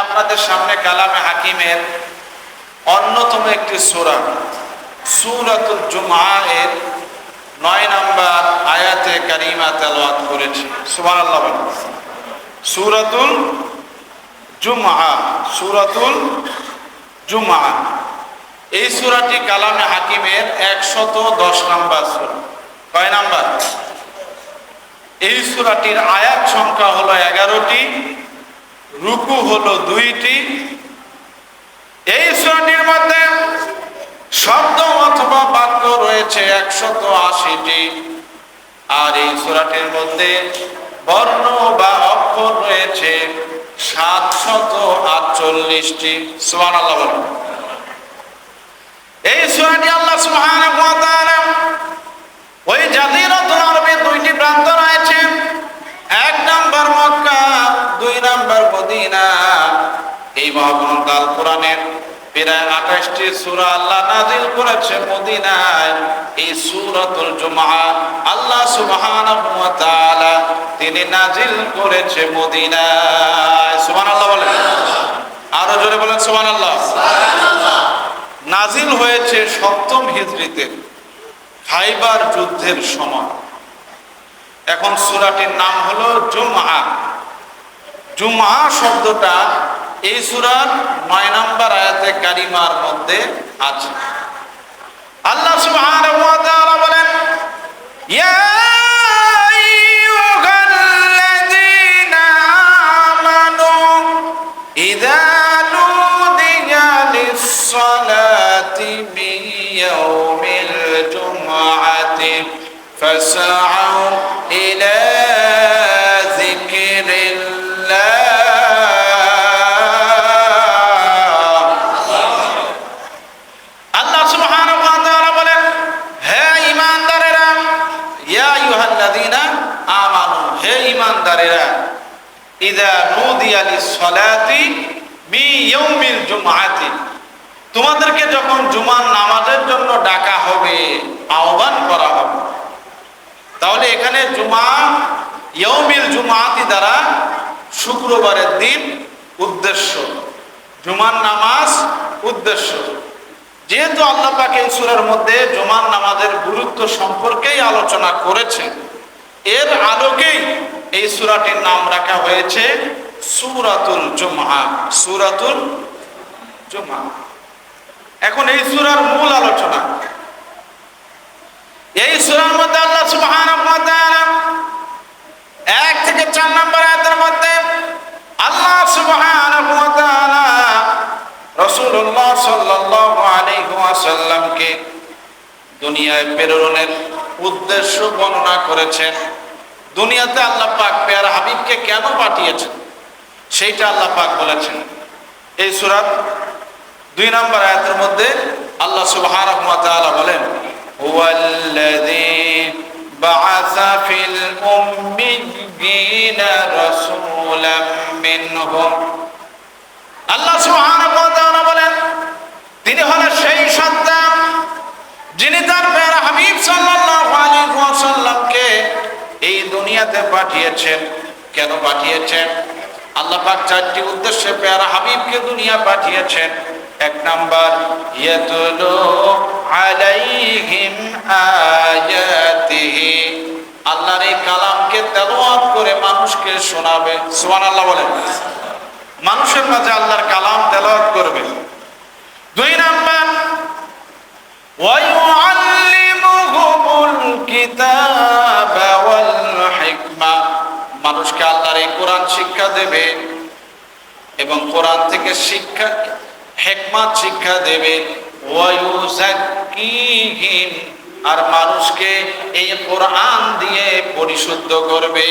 আপনাদের সামনে কালামে হাকিমের অন্যতম একটি সূরা সূরাতুল জুমআ এর 9 নম্বর আয়াতে কারিমা তেলাওয়াত করেছি। সুবহানাল্লাহ বলেন। সূরাতুল জুমআ, সূরাতুল জুমআ এই সূরাটি কালামে হাকিমের 110 নম্বর সূরা। কয় নাম্বার? এই সূরাটির আয়াত সংখ্যা হলো 11টি, রুকু হলো 2টি। এই সূরাটির মধ্যে শব্দ অথবা বাক্য রয়েছে 180টি, আর এই সূরাটির মধ্যে বর্ণ বা অক্ষর রয়েছে 748টি। সুবহানাল্লাহ বলেন। এই সূরাটি আল্লাহ সুবহানাহু ওয়া তাআলা ওই জাযীরাতুল আরবে 2টি প্রান্ত রয়েছে, 1 নাম্বার মক্কা, 2 নাম্বার মদিনা। এই মহাগ্রন্থ আল কোরআনের প্রায় 28টি সূরা আল্লাহ নাযিল করেছে মদিনায়। এই সূরাতুল জুমআ আল্লাহ সুবহানাহু ওয়া তাআলা তিনি নাযিল করেছে মদিনায়। সুবহানাল্লাহ বলেন। আরো জোরে বলেন সুবহানাল্লাহ। সুবহানাল্লাহ। নাযিল হয়েছে 7ম হিজরিতে খাইবার যুদ্ধের সময়। এখন সূরাটির নাম হলো জুমআ। জুমআ শব্দটা এই সূরার 9 নম্বর আয়াতে কারিমার মধ্যে আছে। আল্লাহ সুবহানাহু ওয়া তাআলা বলেন, ইয়া আইয়ুহাল্লাযীনা আমানু ইযা নুদিয়া লিস-সালাতি মিন ইয়াউমিল জুমআতি ফাসআউ ইলা যিকরিল্লাহ। আল্লাহ সুবহানাহু ওয়া তাআলা বলেন, হে ঈমানদারেরা, ইয়া আইয়ুহাল্লাযীনা আমানু, হে ঈমানদারেরা, ইযা নুদিয়া লিস-সালাতি মিন ইয়াউমিল জুমআতি, তোমাদেরকে যখন জুমার নামাজের জন্য ডাকা হবে, আহ্বান করা হবে, তাহলে এখানে জুমা ইয়াউমিল জুমআতি দ্বারা শুক্রবারের দিন উদ্দেশ্য, জুমার নামাজ উদ্দেশ্য। যেহেতু আল্লাহ পাক এই সূরার মধ্যে জুমার নামাজের গুরুত্ব সম্পর্কেই আলোচনা করেছেন, এর আলোকেই এই সূরাটির নাম রাখা হয়েছে সূরাতুল জুমআ। সূরাতুল জুমআ। এখন এই সূরার মূল আলোচনা। এই সূরার মধ্যে আল্লাহ সুবহানাহু ওয়া তাআলা 1 থেকে 4 নম্বর আয়াতের মধ্যে আল্লাহ সুবহানাহু ওয়া তাআলা রাসূলুল্লাহ সাল্লাল্লাহু আলাইহি ওয়াসাল্লামকে দুনিয়ায় প্রেরণের উদ্দেশ্য বর্ণনা করেছেন। দুনিয়াতে আল্লাহ পাক প্যারা হাবিবকে কেন পাঠিয়েছেন সেইটা আল্লাহ পাক বলেছেন। এই সূরার 2 নম্বর আয়াতের মধ্যে আল্লাহ সুবহানাহু ওয়া তাআলা বলেন, হুয়াল্লাযী বা'আসা ফিল উম্মিয়্যিনা রাসূলাম মিনহুম। আল্লাহ সুবহানাহু ওয়া তাআলা বলেন, তিনি হলেন সেই সত্তা যিনি তার প্যারা হাবিব সাল্লাল্লাহু আলাইহি ওয়াসাল্লামকে এই দুনিয়াতে পাঠিয়েছেন। কেন পাঠিয়েছেন? আল্লাহ পাক 4টি উদ্দেশ্যে প্যারা হাবিবকে দুনিয়া পাঠিয়েছেন। 1 নাম্বার, ইয়াতুলু আলাইহিম আয়াতিহি, আল্লাহর এই কালামকে তেলাওয়াত করে মানুষকে শোনাবে। সুবহানাল্লাহ বলেন। মানুষের মাঝে আল্লাহর কালাম তেলাওয়াত করবে। 2 নাম্বার, ওয়া ইউআল্লিমুহুমুল কিতাবা ওয়াল হিকমা, মানুষকে আল্লাহর এই কোরআন শিক্ষা দেবে এবং কোরআন থেকে শিক্ষা হিকমত শিক্ষা দেবে। ওয়া ইউযাক্কিহিম, আর মানুষকে এই কোরআন দিয়ে পরিশুদ্ধ করবে।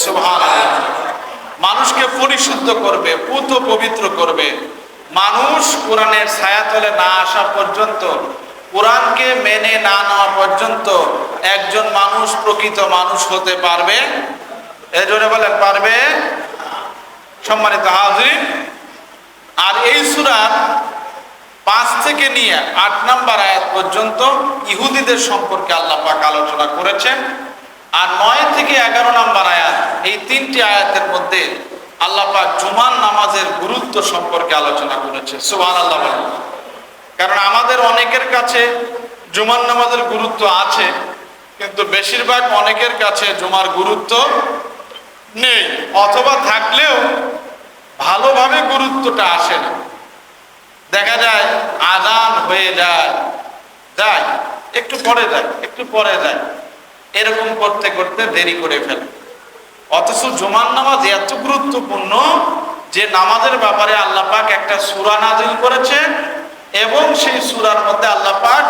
সুবহানাল্লাহ। মানুষকে পরিশুদ্ধ করবে, পুত পবিত্র করবে। মানুষ কোরআনের ছায়াতলে না আসা পর্যন্ত, কোরআনকে মেনে না নেওয়া পর্যন্ত একজন মানুষ প্রকৃত মানুষ হতে পারবে? এজন্য বলেন পারবে। সম্মানিত হাজির, আর এই সূরার 5 থেকে নিয়ে 8 নম্বর আয়াত পর্যন্ত ইহুদিদের সম্পর্কে আল্লাহ পাক আলোচনা করেছেন। আর 9 থেকে 11 নম্বর আয়াত, এই 3টি আয়াতের মধ্যে আল্লাহ পাক জুমার নামাজের গুরুত্ব সম্পর্কে আলোচনা করেছে। সুবহানাল্লাহ বলেন। কারণ আমাদের অনেকের কাছে জুমার নামাজের গুরুত্ব আছে, কিন্তু বেশিরভাগ অনেকের কাছে জুমার গুরুত্ব নেই, অথবা থাকলেও ভালোভাবে গুরুত্বটা আসে না। দেখা যায় আযান হয়ে যায় একটু পরে যায়, এরকম করতে করতে দেরি করে ফেলে। অথচ জুমার নামাজ এত গুরুত্বপূর্ণ যে নামাজের ব্যাপারে আল্লাহ পাক একটা সূরা নাযিল করেছে, এবং সেই সূরার মধ্যে আল্লাহ পাক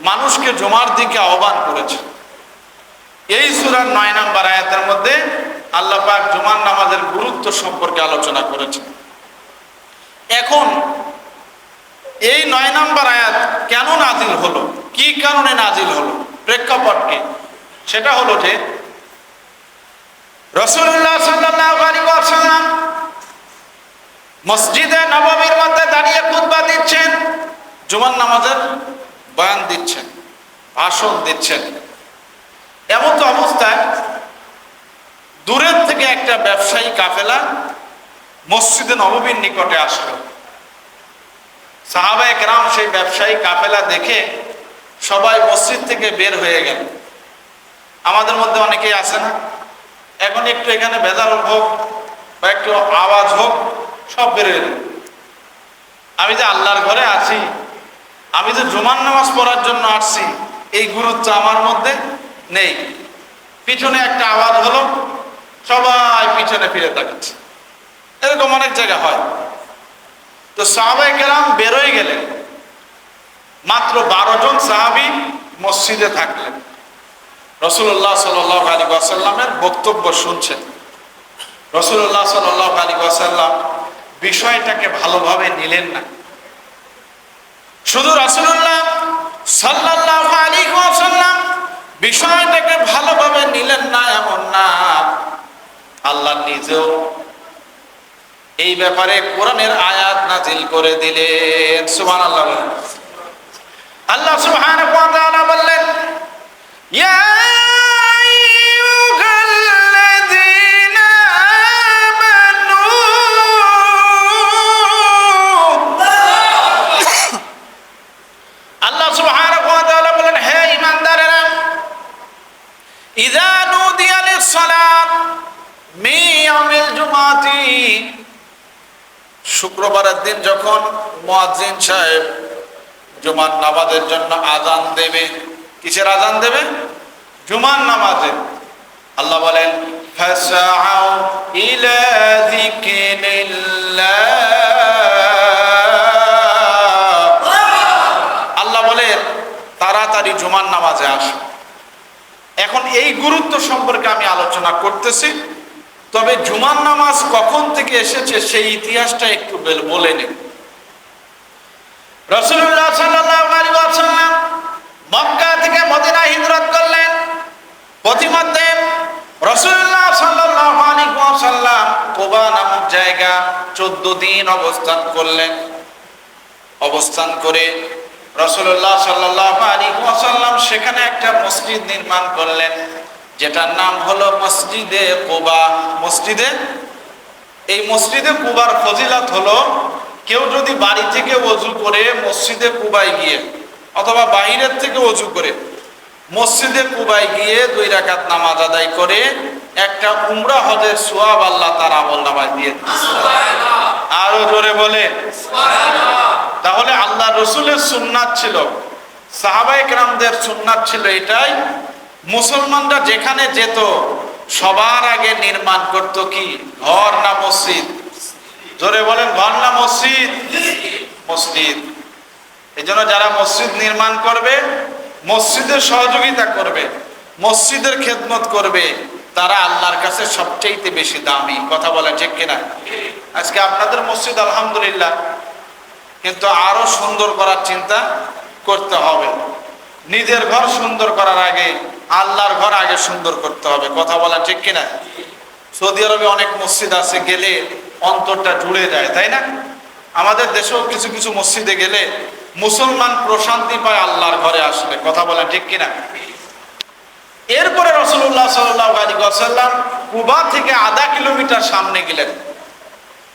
মানুষকে জুমার দিকে আহ্বান করেছে। এই সূরার 9 নম্বর আয়াতের মধ্যে আল্লাহ পাক জুমার নামাজের গুরুত্ব সম্পর্কে আলোচনা করেছে। এখন এই 9 নম্বর আয়াত কেন নাজিল হলো, কি কারণে নাজিল হলো, প্রেক্ষাপট কি? সেটা হলো যে রাসূলুল্লাহ সাল্লাল্লাহু আলাইহি ওয়াসাল্লাম মসজিদে নববীর মধ্যে দাঁড়িয়ে খুতবা দিচ্ছেন, জুমার নামাজের বয়ান দিচ্ছেন, ভাষণ দিচ্ছেন। এমন তো অবস্থায় দূরের থেকে একটা ব্যবসায়ী কাফেলা মসজিদে নববীর নিকটে আসলো। সাহাবায়ে কেরাম সেই ব্যবসায়ী কাফেলা দেখে সবাই মসজিদ থেকে বের হয়ে গেল। আমাদের মধ্যে অনেকেই আছে না, এখন একটু এখানে ভেজাল হোক বা একটু আওয়াজ হোক, সব বের হয়ে গেল। আমি যে আল্লাহর ঘরে আছি, আমি যে জুমার নামাজ পড়ার জন্য আসছি, এই গুরুত্ব আমার মধ্যে নেই। পিছনে একটা আওয়াজ হলো, সবাই পিছনে ফিরে তাকাচ্ছে। এরকম অনেক জায়গা হয়। তো সাহাবায়ে কেরাম বেরোয় গেলেন, মাত্র 12 জন সাহাবী মসজিদে থাকলেন। রাসূলুল্লাহ সাল্লাল্লাহু আলাইহি ওয়াসাল্লামের বক্তব্য শুনছেন। রাসূলুল্লাহ সাল্লাল্লাহু আলাইহি ওয়াসাল্লাম বিষয়টাকে ভালোভাবে নিলেন না। শুধু রাসূলুল্লাহ সাল্লাল্লাহু আলাইহি ওয়াসাল্লাম বিষয়টাকে ভালোভাবে নিলেন না এমন না, আল্লাহ নিজেও এই ব্যাপারে কোরআনের আয়াত নাযিল করে দিলেন। সুবহানাল্লাহ। আল্লাহ সুবহানাহু ওয়া তাআলা বললেন, ইয়া আইয়ুহাল্লাযীনা আমানু, আল্লাহ সুবহানাহু ওয়া তাআলা বলেন, হে ঈমানদারেরা, ইযা নুদিয়া লিস-সালাত মিন ইয়াউমিল জুমআতি, শুক্রবারের দিন যখন মুয়াজ্জিন সাহেব জুমার নামাজের জন্য আযান দেবে, কিসের আযান দেবে? জুমার নামাজের। আল্লাহ বলেন, ফাসআউ ইলা যিকরিল্লাহ, আল্লাহ বলেন তাড়াতাড়ি জুমার নামাজে আসো। এখন এই গুরুত্ব সম্পর্কে আমি আলোচনা করতেছি, তবে জুমার নামাজ কখন থেকে এসেছে সেই ইতিহাসটা একটু বলে নিন। রাসূলুল্লাহ সাল্লাল্লাহু আলাইহি ওয়াসাল্লাম মক্কা থেকে মদিনায় হিজরত করলেন। পথিমধ্যে রাসূলুল্লাহ সাল্লাল্লাহু আলাইহি ওয়াসাল্লাম কুবা নামক জায়গা 14 দিন অবস্থান করলেন। অবস্থান করে রাসূলুল্লাহ সাল্লাল্লাহু আলাইহি ওয়াসাল্লাম সেখানে একটা মসজিদ নির্মাণ করলেন, যেটার নাম হলো মসজিদে কুবা। এই মসজিদে কুবার ফজিলত হলো, কেউ যদি বাড়ি থেকে ওযু করে মসজিদে কুবায় গিয়ে, অথবা বাইরের থেকে ওযু করে মসজিদে কুবায় গিয়ে 2 রাকাত নামাজ আদায় করে একটা উমরা হজের সওয়াব আল্লাহ তার আমলনামায় দিয়ে দেন। সুবহানাল্লাহ। আরো জোরে বলে সুবহানাল্লাহ। তাহলে আল্লাহ রাসূলের সুন্নাত ছিল, সাহাবায়ে কেরামদের সুন্নাত ছিল এটাই, মুসলমানরা যেখানে যেত সবার আগে নির্মাণ করত কি? ঘর না মসজিদ? জোরে বলেন, ঘর না মসজিদ? মসজিদ। এই জন্য যারা মসজিদ নির্মাণ করবে, মসজিদের সহযোগিতা করবে, মসজিদের খেদমত করবে, তারা আল্লাহর কাছে সবচেয়ে বেশি দামি। কথা বলে ঠিক কিনা? আজকে আপনাদের মসজিদ আলহামদুলিল্লাহ, কিন্তু আরো সুন্দর করার চিন্তা করতে হবে। নিজের ঘর সুন্দর করার আগে আল্লাহর ঘর আগে সুন্দর করতে হবে। কথা বলা ঠিক কিনা? সৌদি আরবে অনেক মসজিদ আছে, গেলে অন্তরটা জুড়ে যায়, তাই না? আমাদের দেশেও কিছু কিছু মসজিদে গেলে মুসলমান প্রশান্তি পায় আল্লাহর ঘরে আসলে। কথা বলা ঠিক কিনা? এরপরে রাসূলুল্লাহ সাল্লাল্লাহু আলাইহি ওয়াসাল্লাম কুবা থেকে আধা কিলোমিটার সামনে গেলেন।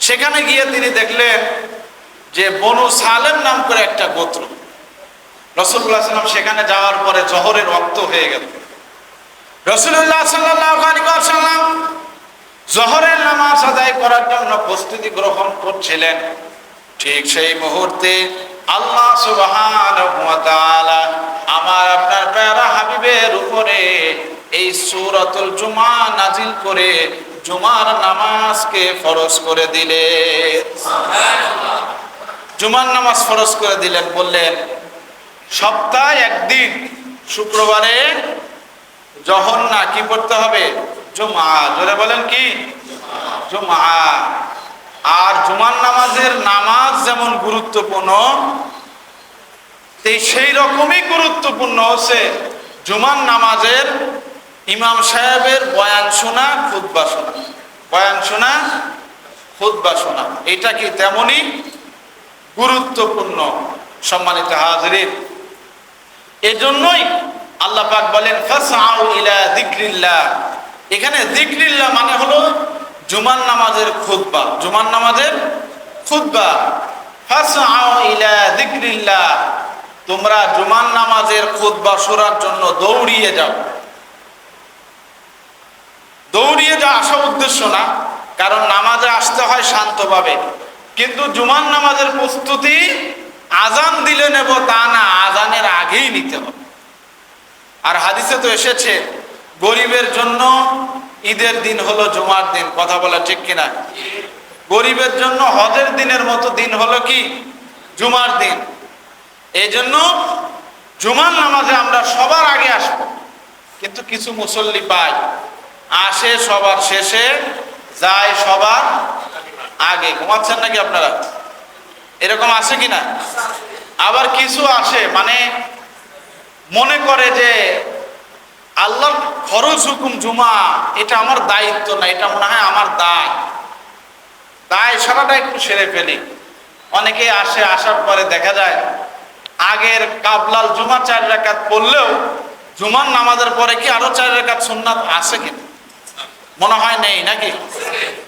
সেখানে গিয়ে তিনি দেখলেন যে বনু সালেম নাম করে একটা গোত্র। রাসূলুল্লাহ সাল্লাল্লাহু আলাইহি ওয়াসাল্লাম সেখানে যাওয়ার পরে জোহরের ওয়াক্ত হয়ে গেল। রাসূলুল্লাহ সাল্লাল্লাহু আলাইহি ওয়াসাল্লাম জোহরের নামাজ আদায় করার জন্য প্রস্তুতি গ্রহণ করছিলেন। ঠিক সেই মুহূর্তে আল্লাহ সুবহানাহু ওয়া তাআলা আমার আপনার প্যারা হাবিবের উপরে এই সূরাতুল জুমা নাজিল করে জুমার নামাজকে ফরজ করে দিলেন। সুবহানাল্লাহ। জুমার নামাজ ফরজ করে দিলেন, বললেন সপ্তাহে একদিন শুক্রবারে জোহর না কি পড়তে হবে? জুমা। জোরে বলেন কি? জুমা। আর জুমার নামাজের নামাজ যেমন গুরুত্বপূর্ণ, সেই রকমই গুরুত্বপূর্ণ হচ্ছে জুমার নামাজের ইমাম সাহেবের বয়ান শোনা, খুতবা শোনা। বয়ান শোনা, খুতবা শোনা, এটা কি তেমনই গুরুত্বপূর্ণ। সম্মানিত হাজিরিন, এজন্যই আল্লাহ পাক বলেন ফাসআউ ইলা যিকরিল্লাহ। এখানে যিকরিল্লাহ মানে হলো জুমার নামাজের খুতবা। জুমার নামাজের খুতবা। ফাসআউ ইলা যিকরিল্লাহ, তোমরা জুমার নামাজের খুতবা শোনার জন্য দৌড়িয়ে যাও। দৌড়িয়ে যাওয়া আসা উদ্দেশ্য না, কারণ নামাজে আসতে হয় শান্তভাবে, কিন্তু জুমার নামাজের প্রস্তুতি আজান দিলে নেব তা না, আজানের আগেই নিতে হবে। আর হাদিসে তো এসেছে গরিবের জন্য ঈদের দিন হলো জুমার দিন। কথা বলা ঠিক কিনা? গরিবের জন্য হজের দিনের মতো দিন হলো কি? জুমার দিন। এই জন্য জুমার নামাজে আমরা সবার আগে আসব, কিন্তু কিছু মুসল্লি পাই আসে সবার শেষে, যায় সবার আগে। ঘুমাচ্ছেন নাকি আপনারা? এরকম আছে কিনা? আবার কিছু আসে মানে মনে করে যে আল্লাহর ফরজ হুকুম জুমা, এটা আমার দায়িত্ব না, এটা মনে হয় আমার দায়। দায় সারাটা একটু সেরে ফেলি। অনেকে আসে, আসার পরে দেখা যায় আগের কাবলাল জুমা 4 রাকাত পড়লেও জুমার নামাজের পরে কি আরো 4 রাকাত সুন্নাত আছে কিনা? মনে হয় নেই নাকি?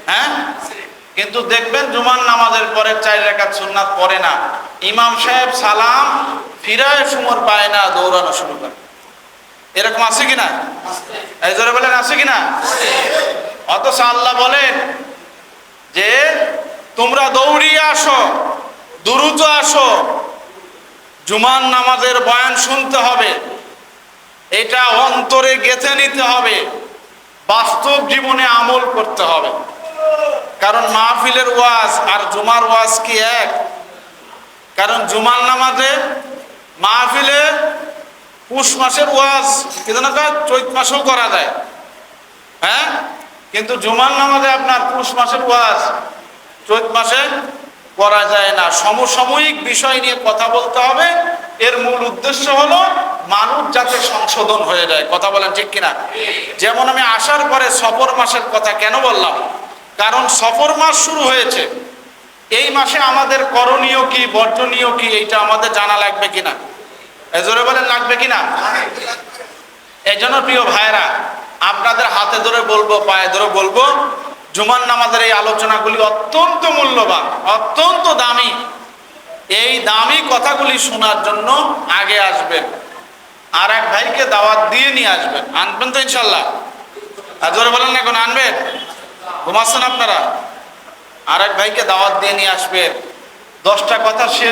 হ্যাঁ, কিন্তু দেখবেন জুমার নামাজের পরে 4 রাকাত সুন্নাত পড়ে না। ইমাম সাহেব সালাম ফিরায় সময় পায় না, দৌড়ানো শুরু করে। এরকম আছে কিনা? এই জোরে বলেন আছে কিনা? অথচ আল্লাহ বলেন যে তোমরা দৌড়িয়ে আসো, দ্রুত আসো, জুমার নামাজের বয়ান শুনতে হবে, এটা অন্তরে গেঁথে নিতে হবে, বাস্তব জীবনে আমল করতে হবে। কারণ মাহফিলের ওয়াজ আর জুমার ওয়াজ কি এক? কারণ জুমার নামাজে মাহফিলে পুষ মাসের ওয়াজ কিন্তু চৈত মাসেও করা যায়, হ্যাঁ, কিন্তু জুমার নামাজে আপনার পুষ মাসের ওয়াজ চৈত মাসে করা যায় না। সমসাময়িক বিষয় নিয়ে কথা বলতে হবে। এর মূল উদ্দেশ্য হলো মানুষ যাতে সংশোধন হয়ে যায়। কথা বলেন ঠিক কিনা? যেমন আমি আসার পরে সফর মাসের কথা কেন বললাম? কারণ সফর মাস শুরু হয়েছে। এই মাসে আমাদের করণীয় কি, বর্জনীয় কি, এইটা আমাদের জানা লাগবে কিনা? এজোরে বলেন লাগবে কিনা? এই জন্য প্রিয় ভাইরা, আপনাদের হাতে ধরে বলবো, পায়ে ধরে বলবো, জুমার নামাজের এই আলোচনাগুলি অত্যন্ত মূল্যবান, অত্যন্ত দামি। এই দামি কথাগুলি শোনার জন্য আগে আসবেন, আর এক ভাইকে দাওয়াত দিয়ে নিয়ে আসবেন। আনবেন তো ইনশাল্লাহ? জোরে বলেন না, এখন আনবেন? ঘুমাচ্ছেন আপনারা? আর এক ভাইকে দাওয়াত দিয়ে নিয়ে আসবেন। 10টা কথা সে